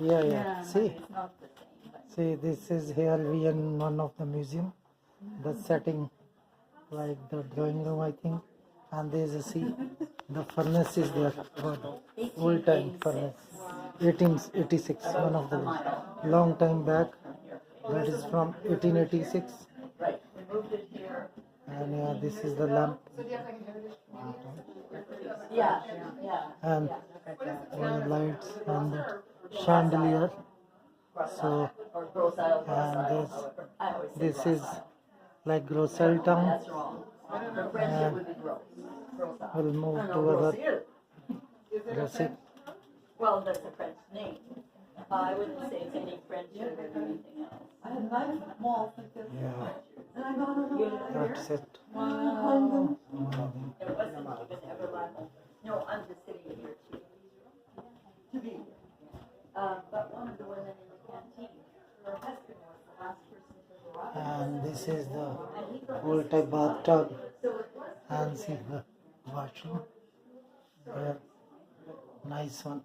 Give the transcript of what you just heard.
Yeah, Yeah, See, it's not the same, but see, this is here we in one of the museum. The setting, like the drawing room, I think. And there's a see, the furnace is there. Old time furnace. 1886, one of the long time back. That is from 1886. right, we moved it here. And yeah, this is the lamp. Yeah, yeah. And lights and the chandelier. So, Or Grosse Isle, and however. I always say this Grosse is Isle. like Grosseil town. That's wrong. For French, it would be gross. Grosse Isle. We'll move No, to no, other Grosse Grosseil. Well, that's a French name. I wouldn't say it's any Frencher than anything else. I had 9 malls like this. Yeah, And I got it over that's it. Wow. It wasn't even Everland. No, I'm just sitting here too. To be. But one of the women in the canteen, her husband was the last person to arrive. And this is the old type bathtub. And see the washroom. Yeah, nice one.